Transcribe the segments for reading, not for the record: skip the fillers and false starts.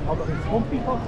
Aber es kommt wie fast.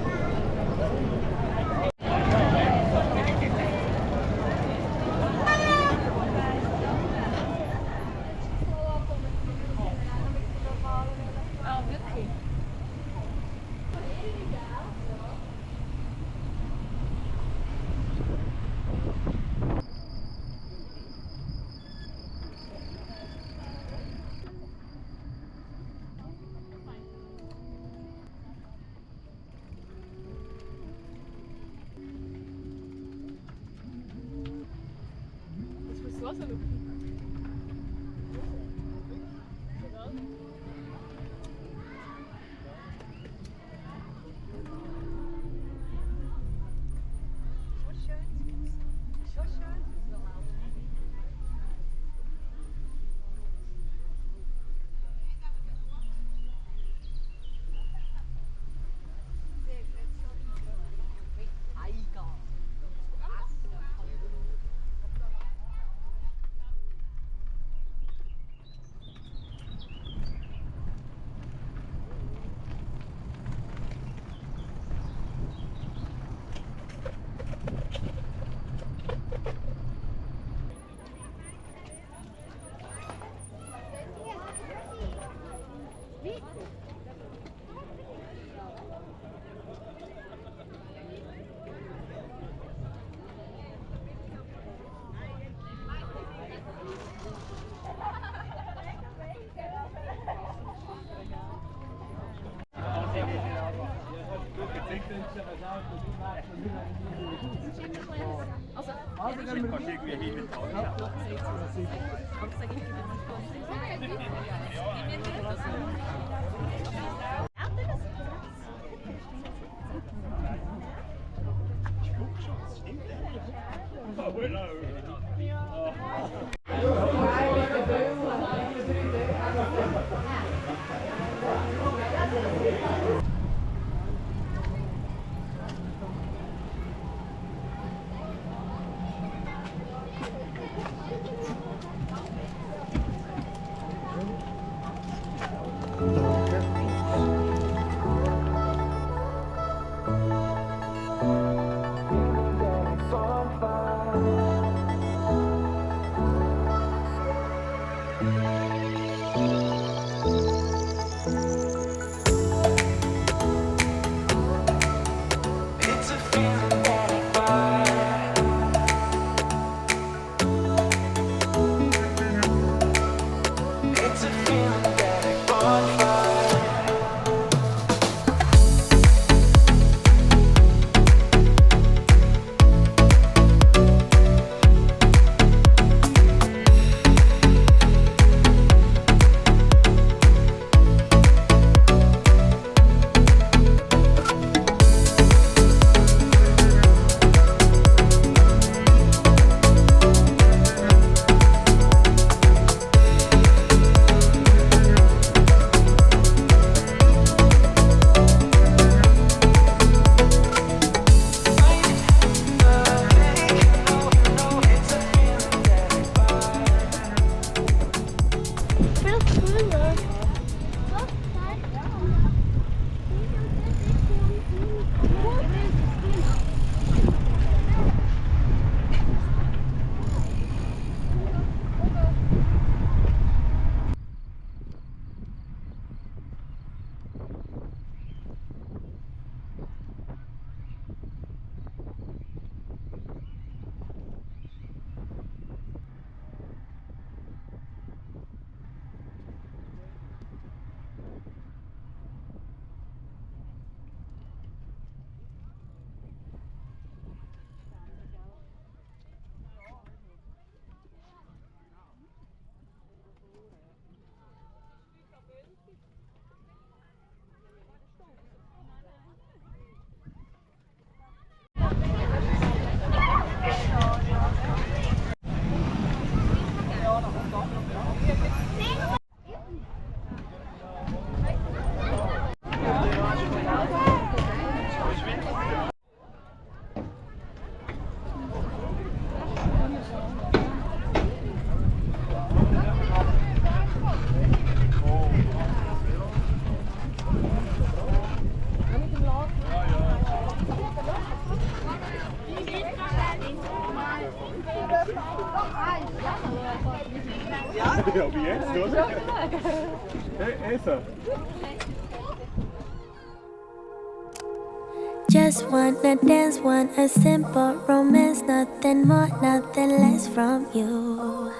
Just wanna dance, want a simple romance, nothing more, nothing less from you.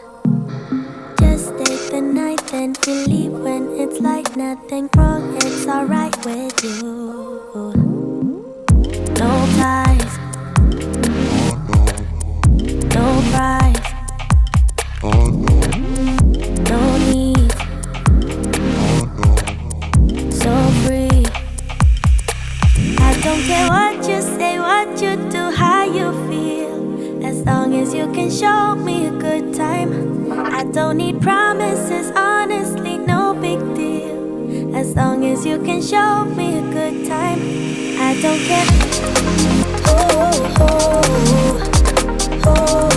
Just stay the night, then we leave when it's like nothing wrong, it's alright with you. No ties, no price, no need, so free. I don't care what you say, what you do, how you feel, as long as you can show me a good time. I don't need promises, honestly, no big deal, as long as you can show me a good time. I don't care. Oh, oh, oh,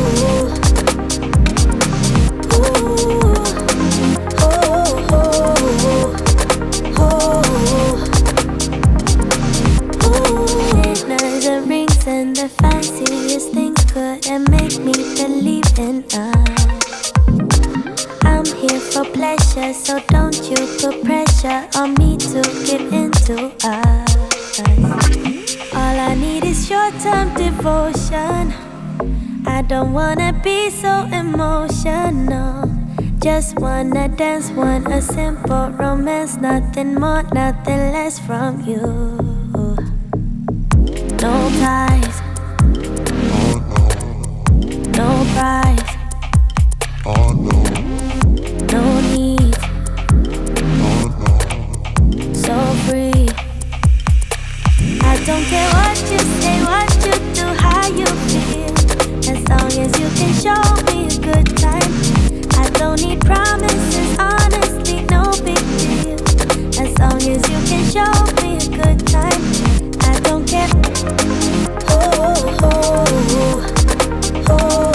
and the fanciest things couldn't make me believe in us. I'm here for pleasure, so don't you put pressure on me to give into us. All I need is short-term devotion. I don't wanna be so emotional. Just wanna dance, want a simple romance, nothing more, nothing less from you. No ties, no price, no need, so free. I don't care what you say, what you do, how you feel, as long as you can show me a good time. I don't need promises, honestly, no big deal, as long as you can show me a good time. I don't care. Oh, oh, oh, oh,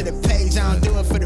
to the page. I don't do it for